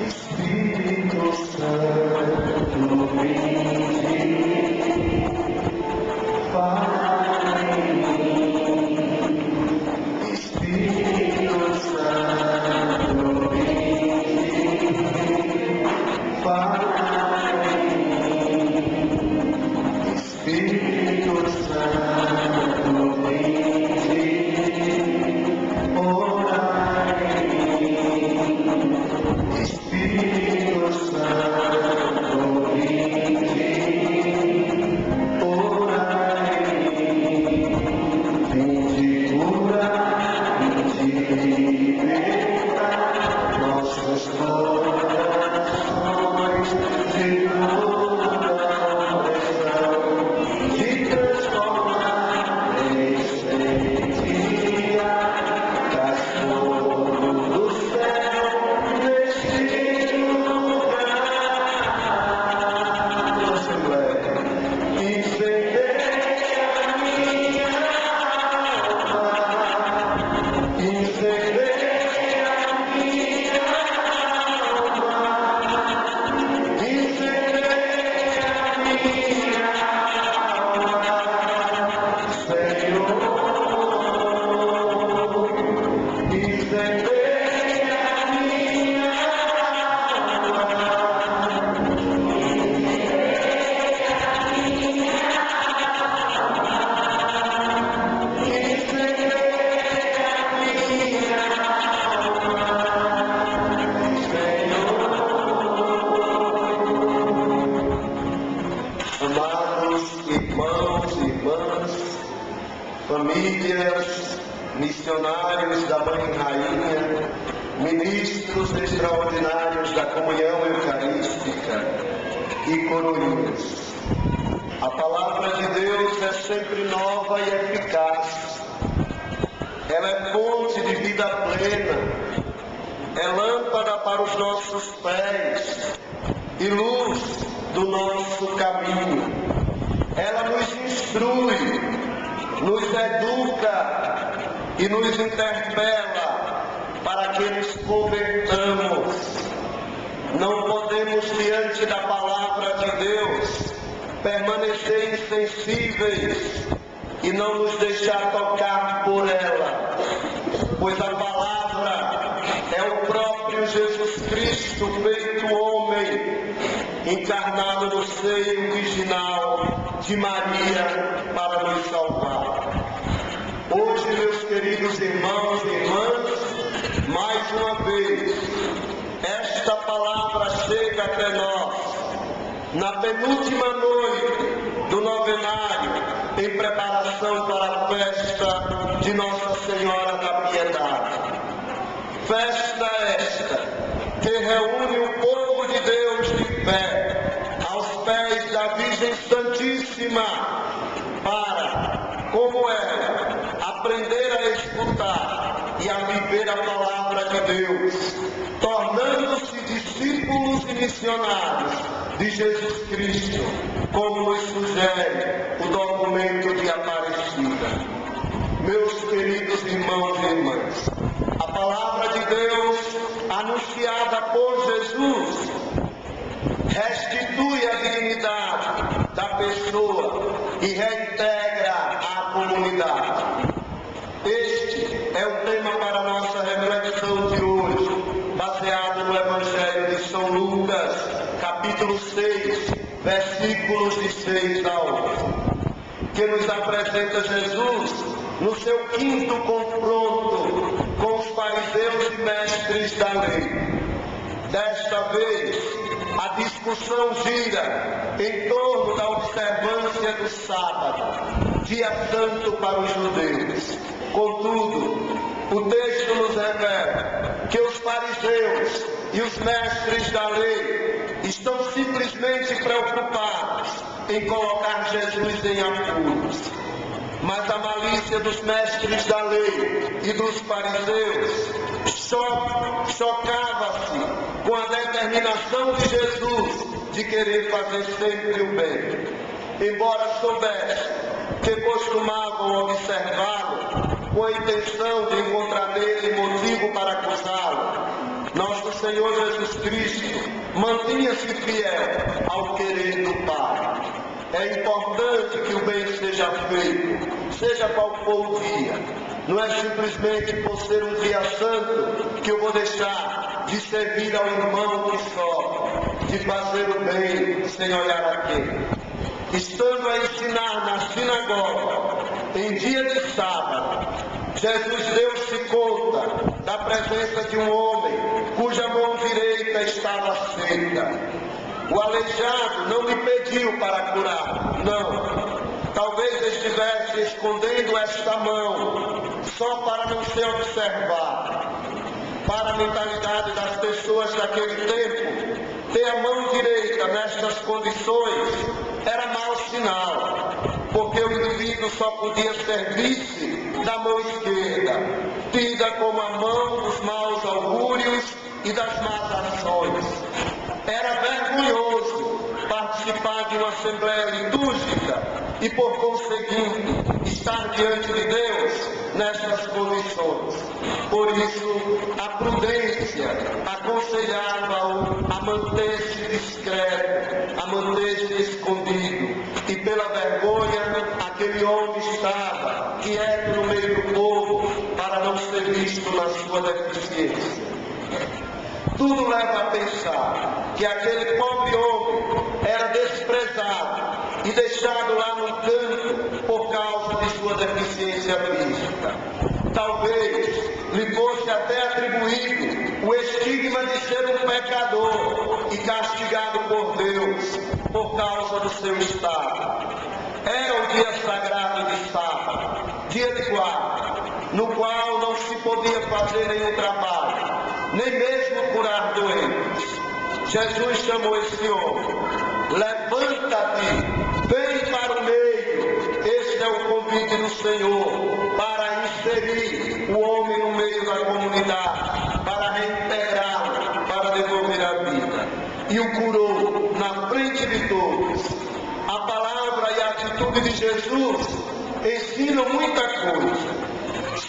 Espírito Santo, vinde, fala em mim. Espírito Santo, vinde, fala em mim. Espírito Santo, vinde, ora em mim. Espírito Santo, vinde, ora em mim. Vinde curar, vinde libertar nossos corações de toda opressão, de transformar em sementia, traz fogo do céu neste lugar. Assembleia, incendeia a minha alma, incendeia a minha alma, incendeia a minha alma, Senhor, incendeia a minha amados irmãos e irmãs, famílias, missionários da Mãe Rainha, ministros extraordinários da comunhão eucarística e coroinhas. A palavra de Deus é sempre nova e eficaz. Ela é fonte de vida plena, é lâmpada para os nossos pés e luz do nosso caminho. Ela nos instrui, nos educa e nos interpela para que nos convertamos. Não podemos, diante da palavra de Deus, permanecer insensíveis e não nos deixar tocar por ela, pois a palavra é o próprio Jesus Cristo feito homem, encarnado no seio virginal de Maria para nos salvar. Hoje, meus queridos irmãos e irmãs, mais uma vez, esta palavra chega até nós na penúltima noite do novenário, em preparação para a festa de Nossa Senhora da Piedade. Festa esta que reúne o povo de Deus de pé aos pés da Virgem Santíssima para, como ela, aprender a escutar e a viver a palavra de Deus, tornando-se discípulos e missionários de Jesus Cristo, como nos sugere o documento de Aparecida. Meus queridos irmãos e irmãs, a palavra de Deus anunciada por Jesus restitui a dignidade da pessoa e reintegra a comunidade. Este é o tema para a nossa reflexão de hoje, baseado no Evangelho de São Lucas, capítulo 6, versículos de 6 a 11, que nos apresenta Jesus no seu quinto confronto com os fariseus e mestres da lei. Desta vez, a discussão gira em torno da observância do sábado, dia santo para os judeus. Contudo, o texto nos revela que os fariseus e os mestres da lei estão simplesmente preocupados em colocar Jesus em apuros. Mas a malícia dos mestres da lei e dos fariseus chocava-se com a determinação de Jesus de querer fazer sempre o bem. Embora soubesse que costumavam observá-lo com a intenção de encontrar nele motivo para acusá-lo, nosso Senhor Jesus Cristo mantinha-se fiel ao querer do Pai. É importante que o bem seja feito, seja qual for o dia. Não é simplesmente por ser um dia santo que eu vou deixar de servir ao irmão que sofre, de fazer o bem sem olhar a quem. Estando a ensinar na sinagoga, em dia de sábado, Jesus deu-se conta da presença de um homem cuja mão direita estava seca. O aleijado não lhe pediu para curar, não. Talvez estivesse escondendo esta mão só para não ser observado. Para a mentalidade das pessoas daquele tempo, ter a mão direita nestas condições era mau sinal, porque o indivíduo só podia servir-se da mão esquerda, tida como a mão dos maus augúrios e das más ações. Era vergonhoso participar de uma assembleia litúrgica e, por conseguinte, estar diante de Deus nestas condições. Por isso, a prudência aconselhava-o a manter-se discreto, a manter-se escondido. E pela vergonha, aquele homem estava quieto no meio do povo para não ser visto na sua deficiência. Tudo leva a pensar que aquele pobre homem era desprezado e deixado lá no canto por causa de sua deficiência física. Talvez lhe fosse até atribuído o estigma de ser um pecador e castigado por Deus por causa do seu estado. Era o dia sagrado de sábado, dia de guarda, no qual não se podia fazer nenhum trabalho, nem mesmo curar doentes. Jesus chamou esse homem: levanta-te, vem para o meio. Este é o convite do Senhor para inserir o homem no meio da comunidade, para reintegrá-lo, para devolver a vida. E o curou na frente de todos. A palavra e a atitude de Jesus ensinam muita coisa.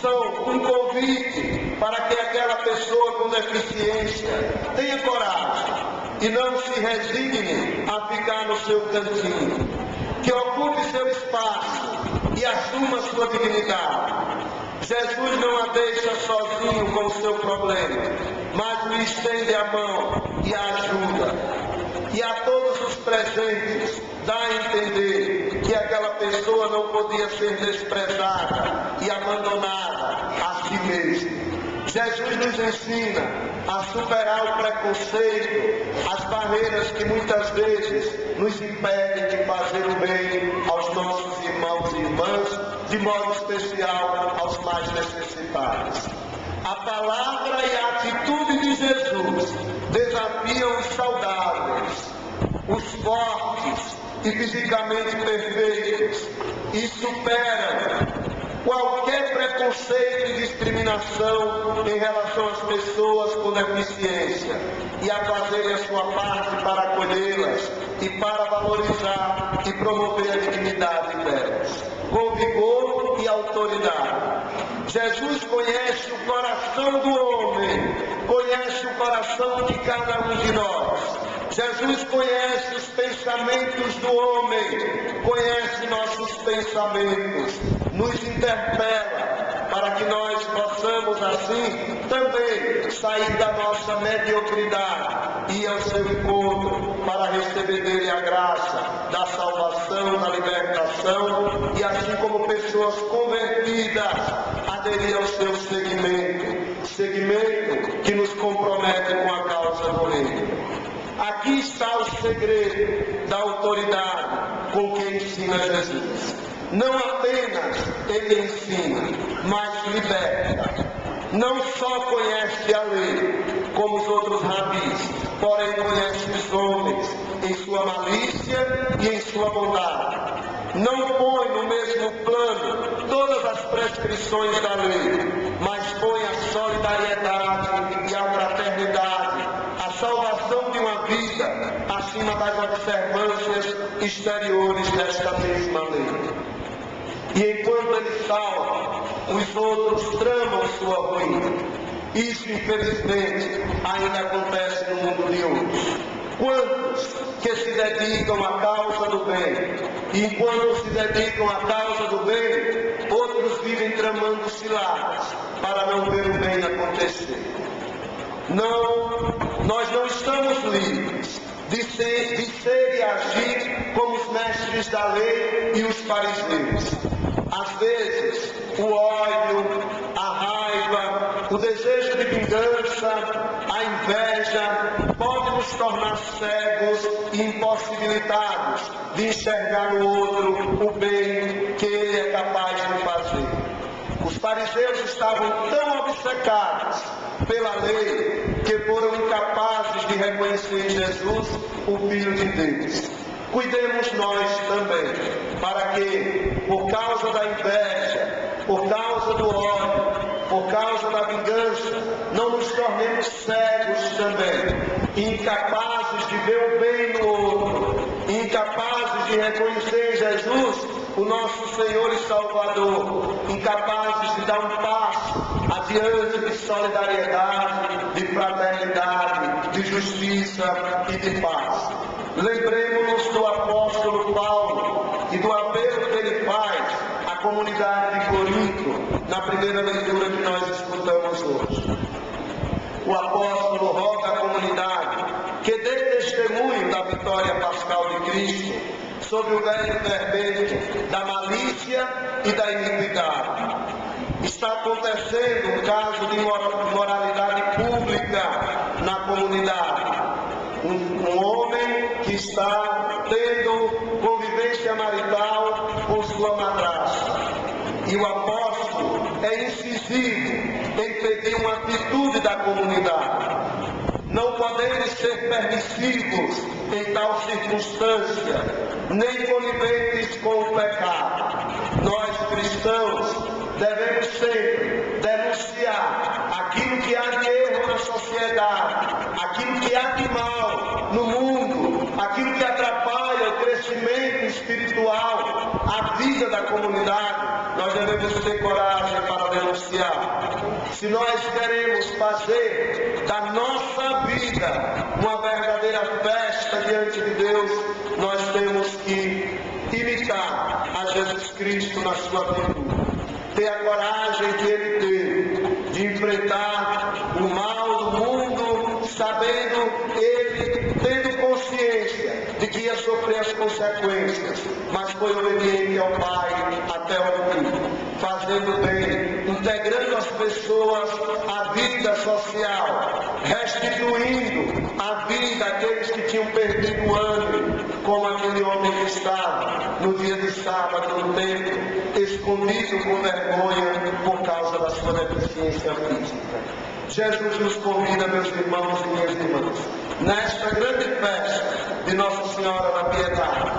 São um convite para que aquela pessoa com deficiência tenha coragem e não se resigne a ficar no seu cantinho, que ocupe seu espaço e assuma sua dignidade. Jesus não a deixa sozinho com o seu problema, mas lhe estende a mão e a ajuda. E a todos os presentes dá a entender que aquela pessoa não podia ser desprezada e abandonada a si mesma. Jesus nos ensina a superar o preconceito, as barreiras que muitas vezes nos impedem de fazer o bem aos nossos irmãos e irmãs, de modo especial aos mais necessitados. A palavra e a atitude de Jesus desafiam os saudáveis, os fortes e fisicamente perfeitos, e superam qualquer preconceito e discriminação em relação às pessoas com deficiência, e a fazerem a sua parte para acolhê-las e para valorizar e promover a dignidade delas, com vigor e autoridade. Jesus conhece o coração do homem, conhece o coração de cada um de nós. Jesus conhece os pensamentos do homem, conhece nossos pensamentos, nos interpela para que nós possamos assim também sair da nossa mediocridade e ir ao seu encontro para receber dele a graça da salvação, da libertação e assim como pessoas convertidas aderir ao seu segmento que nos compromete com a causa do reino. Aqui está o segredo da autoridade com que ensina Jesus. Não apenas ele ensina, mas liberta. Não só conhece a lei, como os outros rabis, porém conhece os homens em sua malícia e em sua bondade. Não põe no mesmo plano todas as prescrições da lei, mas põe a solidariedade e a fraternidade, a salvação de uma vida acima das observâncias exteriores desta mesma lei. E enquanto ele salva, os outros tramam sua ruína. Isso, infelizmente, ainda acontece no mundo de hoje. Quantos que se dedicam à causa do bem, e enquanto se dedicam à causa do bem, outros vivem tramando ciladas para não ver o bem acontecer. Não, nós não estamos livres de ser e agir como os mestres da lei e os fariseus. Às vezes, o ódio, a raiva, o desejo de vingança, a inveja pode nos tornar cegos e impossibilitados de enxergar no outro o bem que ele é capaz de fazer. Os fariseus estavam tão obcecados pela lei que foram incapazes de reconhecer em Jesus o Filho de Deus. Cuidemos nós também, para que, por causa da inveja, por causa do ódio, por causa da vingança, não nos tornemos cegos também, incapazes de ver o bem no outro, incapazes de reconhecer em Jesus o nosso Senhor e Salvador, incapazes de dar um passo adiante de solidariedade, de fraternidade, de justiça e de paz. Lembremos-nos do apóstolo Paulo e do apelo que ele faz à comunidade de Corinto, na primeira leitura que nós escutamos hoje. O apóstolo roga à comunidade que dê testemunho da vitória pascal de Cristo sobre o velho fermento da malícia e da iniquidade. Está acontecendo um caso de imoralidade pública na comunidade. Um homem que está tendo convivência marital com sua madrasta. E o apóstolo é incisivo em pedir uma atitude da comunidade. Não podemos ser permissivos em tal circunstância, nem coniventes com o pecado. Nós, cristãos, devemos sempre denunciar aquilo que há de erro na sociedade, aquilo que há de mal no mundo, aquilo que atrapalha o crescimento espiritual, a vida da comunidade. Nós devemos ter coragem para denunciar. Se nós queremos fazer da nossa vida uma verdadeira festa diante de Deus, nós temos que imitar a Jesus Cristo na sua figura. Ter a coragem que ele teve de enfrentar o mal do mundo, sabendo ele, tendo consciência de que ia sofrer as consequências, mas foi obediente ao Pai até o fim, fazendo bem, integrando as pessoas à vida social, restituindo a vida àqueles que tinham perdido o ânimo, como aquele homem que estava no dia de sábado no templo, escondido com vergonha por causa da sua deficiência física. Jesus nos convida, meus irmãos e minhas irmãs, nesta grande festa de Nossa Senhora da Piedade,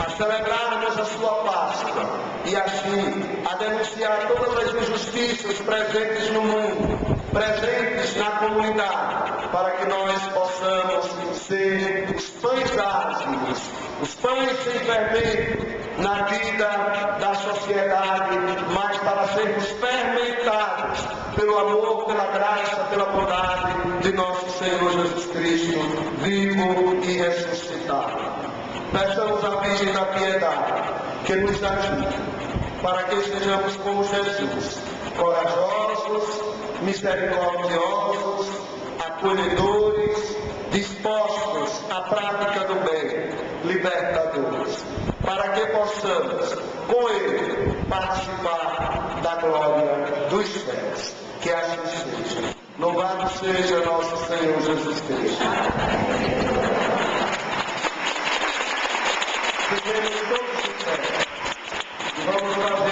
a celebrarmos a sua Páscoa e assim a denunciar todas as injustiças presentes no mundo, presentes na comunidade, para que nós possamos ser os pães ázimos, os pães sem fermento na vida da sociedade, mas para sermos fermentados pelo amor, pela graça, pela bondade de nosso Senhor Jesus Cristo, vivo e ressuscitado. Peçamos à Virgem da Piedade que nos ajude, para que sejamos como Jesus, corajosos, misericordiosos, acolhedores, dispostos à prática do bem, libertadores, para que possamos, com ele, participar da glória dos céus. Que assim seja. Louvado seja nosso Senhor Jesus Cristo. Vivemos todos os céus e vamos fazer